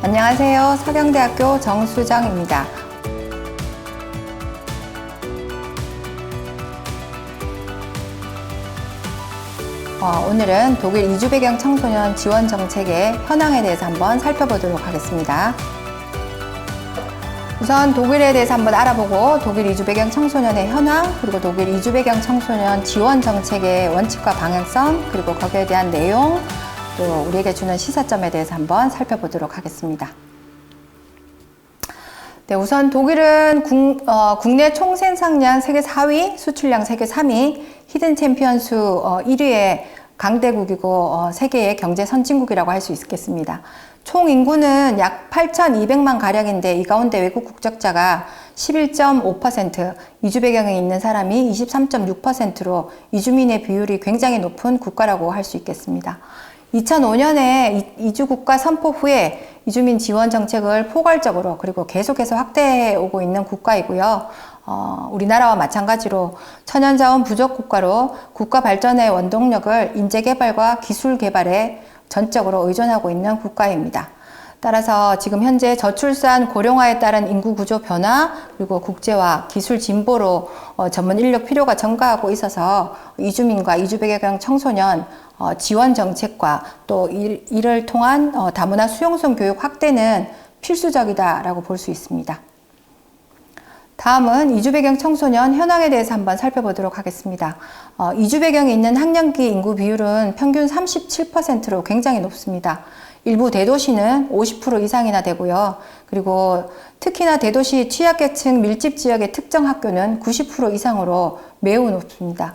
안녕하세요. 서경대학교 정수정입니다. 오늘은 독일 이주 배경 청소년 지원 정책의 현황에 대해서 한번 살펴보도록 하겠습니다. 우선 독일에 대해서 한번 알아보고 독일 이주 배경 청소년의 현황, 그리고 독일 이주 배경 청소년 지원 정책의 원칙과 방향성, 그리고 거기에 대한 내용, 또 우리에게 주는 시사점에 대해서 한번 살펴보도록 하겠습니다. 네, 우선 독일은 국내 총생산량 세계 4위, 수출량 세계 3위, 히든 챔피언 수 1위의 강대국이고 세계의 경제 선진국이라고 할 수 있겠습니다. 총 인구는 약 8,200만 가량인데 이 가운데 외국 국적자가 11.5%, 이주 배경에 있는 사람이 23.6%로 이주민의 비율이 굉장히 높은 국가라고 할 수 있겠습니다. 2005년에 이주국가 선포 후에 이주민 지원 정책을 포괄적으로 그리고 계속해서 확대해 오고 있는 국가이고요. 우리나라와 마찬가지로 천연자원 부족 국가로 국가 발전의 원동력을 인재개발과 기술개발에 전적으로 의존하고 있는 국가입니다. 따라서 지금 현재 저출산 고령화에 따른 인구 구조 변화, 그리고 국제화, 기술 진보로 전문 인력 필요가 증가하고 있어서 이주민과 이주 배경 청소년 지원 정책과 또 이를 통한 다문화 수용성 교육 확대는 필수적이다라고 볼 수 있습니다. 다음은 이주 배경 청소년 현황에 대해서 한번 살펴보도록 하겠습니다. 이주 배경에 있는 학령기 인구 비율은 평균 37%로 굉장히 높습니다. 일부 대도시는 50% 이상이나 되고요. 그리고 특히나 대도시 취약계층 밀집 지역의 특정 학교는 90% 이상으로 매우 높습니다.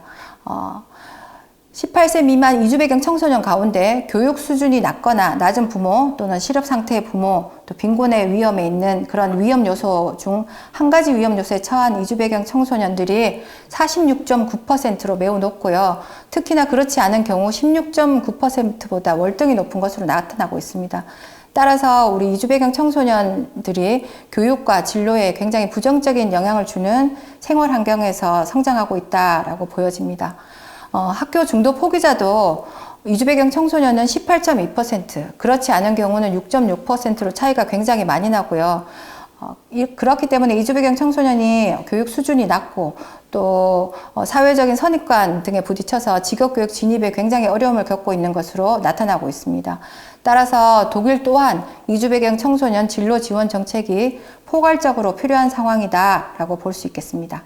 18세 미만 이주 배경 청소년 가운데 교육 수준이 낮거나 낮은 부모 또는 실업 상태의 부모, 또 빈곤의 위험에 있는 그런 위험 요소 중 한 가지 위험 요소에 처한 이주 배경 청소년들이 46.9%로 매우 높고요. 특히나 그렇지 않은 경우 16.9%보다 월등히 높은 것으로 나타나고 있습니다. 따라서 우리 이주 배경 청소년들이 교육과 진로에 굉장히 부정적인 영향을 주는 생활 환경에서 성장하고 있다라고 보여집니다. 학교 중도 포기자도 이주 배경 청소년은 18.2%, 그렇지 않은 경우는 6.6%로 차이가 굉장히 많이 나고요. 그렇기 때문에 이주 배경 청소년이 교육 수준이 낮고 또 사회적인 선입관 등에 부딪혀서 직업교육 진입에 굉장히 어려움을 겪고 있는 것으로 나타나고 있습니다. 따라서 독일 또한 이주 배경 청소년 진로 지원 정책이 포괄적으로 필요한 상황이다라고 볼 수 있겠습니다.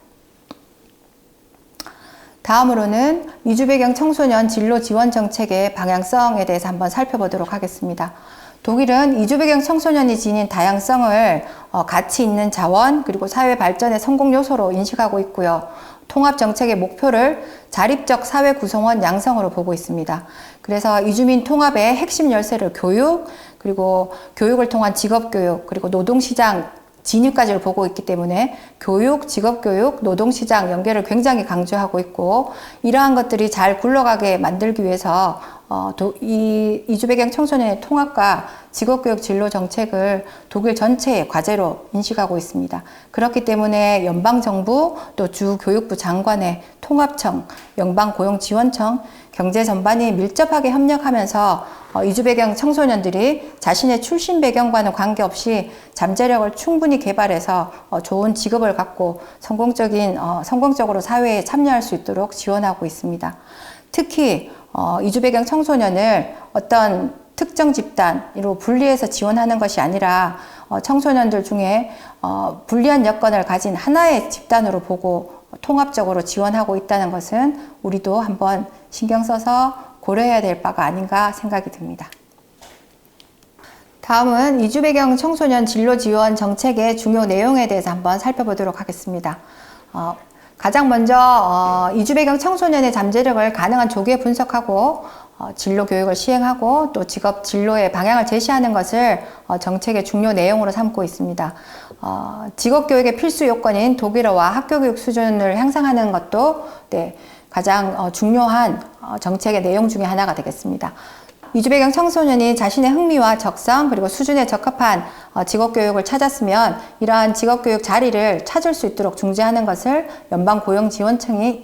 다음으로는 이주 배경 청소년 진로 지원 정책의 방향성에 대해서 한번 살펴보도록 하겠습니다. 독일은 이주 배경 청소년이 지닌 다양성을 가치 있는 자원 그리고 사회 발전의 성공 요소로 인식하고 있고요. 통합 정책의 목표를 자립적 사회 구성원 양성으로 보고 있습니다. 그래서 이주민 통합의 핵심 열쇠를 교육, 그리고 교육을 통한 직업교육, 그리고 노동시장 진입까지를 보고 있기 때문에 교육, 직업교육, 노동시장 연계를 굉장히 강조하고 있고, 이러한 것들이 잘 굴러가게 만들기 위해서 이주 배경 청소년의 통합과 직업교육 진로 정책을 독일 전체의 과제로 인식하고 있습니다. 그렇기 때문에 연방정부 또 주교육부 장관의 통합청, 연방고용지원청, 경제 전반이 밀접하게 협력하면서 이주 배경 청소년들이 자신의 출신 배경과는 관계없이 잠재력을 충분히 개발해서 좋은 직업을 갖고 성공적으로 사회에 참여할 수 있도록 지원하고 있습니다. 특히 이주 배경 청소년을 어떤 특정 집단으로 분리해서 지원하는 것이 아니라 청소년들 중에 불리한 여건을 가진 하나의 집단으로 보고 통합적으로 지원하고 있다는 것은 우리도 한번 신경 써서 고려해야 될 바가 아닌가 생각이 듭니다. 다음은 이주 배경 청소년 진로 지원 정책의 중요 내용에 대해서 한번 살펴보도록 하겠습니다. 가장 먼저 이주 배경 청소년의 잠재력을 가능한 조기에 분석하고 진로 교육을 시행하고 또 직업 진로의 방향을 제시하는 것을 정책의 중요 내용으로 삼고 있습니다. 직업 교육의 필수 요건인 독일어와 학교 교육 수준을 향상하는 것도 가장 중요한 정책의 내용 중에 하나가 되겠습니다. 이주 배경 청소년이 자신의 흥미와 적성 그리고 수준에 적합한 직업교육을 찾았으면 이러한 직업교육 자리를 찾을 수 있도록 중재하는 것을 연방고용지원청이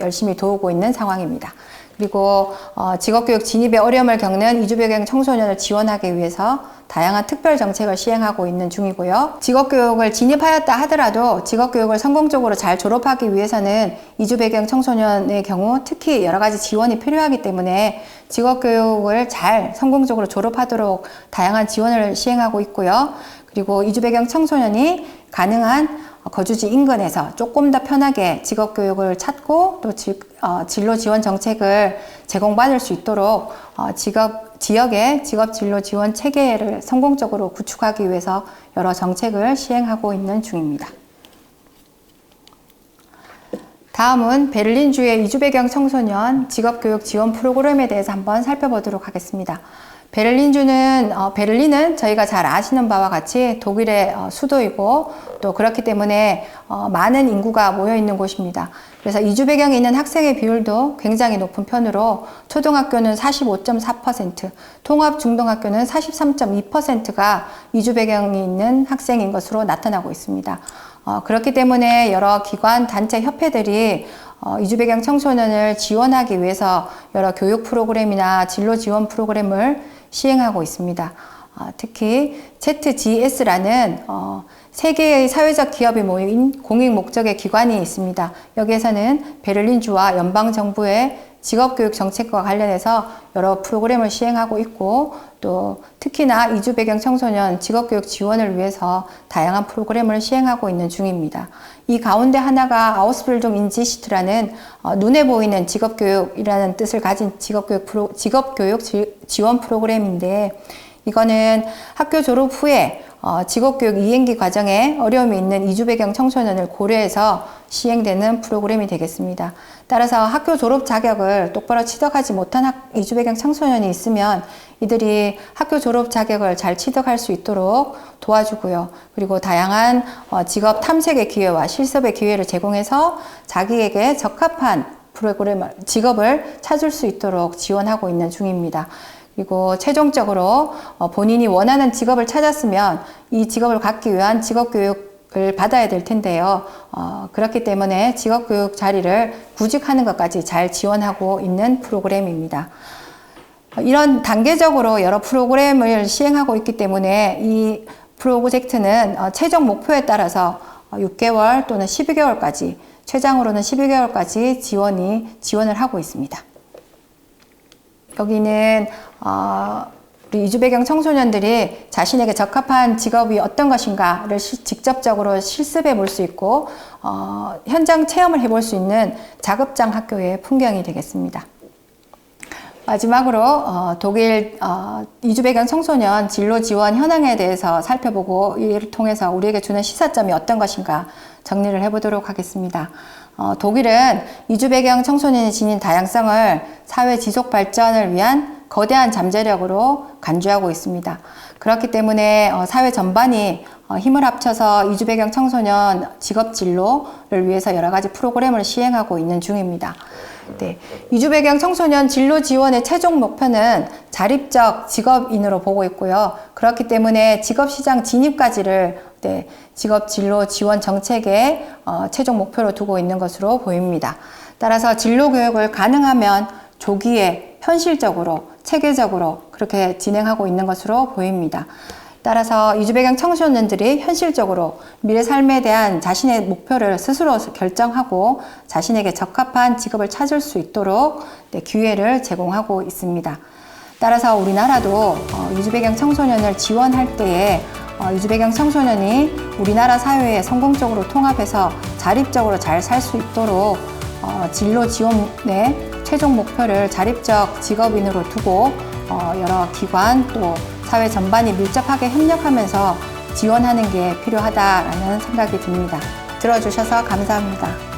열심히 도우고 있는 상황입니다. 그리고 직업교육 진입에 어려움을 겪는 이주 배경 청소년을 지원하기 위해서 다양한 특별 정책을 시행하고 있는 중이고요. 직업교육을 진입하였다 하더라도 직업교육을 성공적으로 잘 졸업하기 위해서는 이주 배경 청소년의 경우 특히 여러 가지 지원이 필요하기 때문에 직업교육을 잘 성공적으로 졸업하도록 다양한 지원을 시행하고 있고요. 그리고 이주 배경 청소년이 가능한 거주지 인근에서 조금 더 편하게 직업교육을 찾고 또 진로 지원 정책을 제공받을 수 있도록 지역의 직업 진로 지원 체계를 성공적으로 구축하기 위해서 여러 정책을 시행하고 있는 중입니다. 다음은 베를린주의 이주 배경 청소년 직업교육 지원 프로그램에 대해서 한번 살펴보도록 하겠습니다. 베를린은 저희가 잘 아시는 바와 같이 독일의 수도이고 또 그렇기 때문에 많은 인구가 모여 있는 곳입니다. 그래서 이주 배경이 있는 학생의 비율도 굉장히 높은 편으로 초등학교는 45.4%, 통합 중등학교는 43.2%가 이주 배경이 있는 학생인 것으로 나타나고 있습니다. 그렇기 때문에 여러 기관, 단체, 협회들이 이주 배경 청소년을 지원하기 위해서 여러 교육 프로그램이나 진로 지원 프로그램을 시행하고 있습니다. 특히 ZGS라는 세계의 사회적 기업이 모인 공익 목적의 기관이 있습니다. 여기에서는 베를린주와 연방정부의 직업교육 정책과 관련해서 여러 프로그램을 시행하고 있고 또 특히나 이주 배경 청소년 직업교육 지원을 위해서 다양한 프로그램을 시행하고 있는 중입니다. 이 가운데 하나가 아우스빌딩 인 지시트라는 눈에 보이는 직업교육이라는 뜻을 가진 직업교육 지원 프로그램인데 이거는 학교 졸업 후에 직업교육 이행기 과정에 어려움이 있는 이주 배경 청소년을 고려해서 시행되는 프로그램이 되겠습니다. 따라서 학교 졸업 자격을 똑바로 취득하지 못한 이주 배경 청소년이 있으면 이들이 학교 졸업 자격을 잘 취득할 수 있도록 도와주고요. 그리고 다양한 직업 탐색의 기회와 실습의 기회를 제공해서 자기에게 적합한 직업을 찾을 수 있도록 지원하고 있는 중입니다. 그리고 최종적으로 본인이 원하는 직업을 찾았으면 이 직업을 갖기 위한 직업교육을 받아야 될 텐데요. 그렇기 때문에 직업교육 자리를 구직하는 것까지 잘 지원하고 있는 프로그램입니다. 이런 단계적으로 여러 프로그램을 시행하고 있기 때문에 이 프로젝트는 최종 목표에 따라서 6개월 또는 12개월까지, 최장으로는 12개월까지 지원을 하고 있습니다. 여기는 우리 이주 배경 청소년들이 자신에게 적합한 직업이 어떤 것인가를 직접적으로 실습해 볼 수 있고 현장 체험을 해볼 수 있는 작업장 학교의 풍경이 되겠습니다. 마지막으로 독일 이주 배경 청소년 진로 지원 현황에 대해서 살펴보고 이를 통해서 우리에게 주는 시사점이 어떤 것인가 정리를 해보도록 하겠습니다. 독일은 이주 배경 청소년이 지닌 다양성을 사회 지속 발전을 위한 거대한 잠재력으로 간주하고 있습니다. 그렇기 때문에 사회 전반이 힘을 합쳐서 이주 배경 청소년 직업 진로를 위해서 여러 가지 프로그램을 시행하고 있는 중입니다. 네, 이주 배경 청소년 진로 지원의 최종 목표는 자립적 직업인으로 보고 있고요. 그렇기 때문에 직업시장 진입까지를 직업 진로 지원 정책의 최종 목표로 두고 있는 것으로 보입니다. 따라서 진로 교육을 가능하면 조기에 현실적으로 체계적으로 그렇게 진행하고 있는 것으로 보입니다. 따라서 이주 배경 청소년들이 현실적으로 미래 삶에 대한 자신의 목표를 스스로 결정하고 자신에게 적합한 직업을 찾을 수 있도록 기회를 제공하고 있습니다. 따라서 우리나라도 이주 배경 청소년을 지원할 때에 이주 배경 청소년이 우리나라 사회에 성공적으로 통합해서 자립적으로 잘 살 수 있도록 진로 지원의 최종 목표를 자립적 직업인으로 두고 여러 기관 또 사회 전반이 밀접하게 협력하면서 지원하는 게 필요하다라는 생각이 듭니다. 들어주셔서 감사합니다.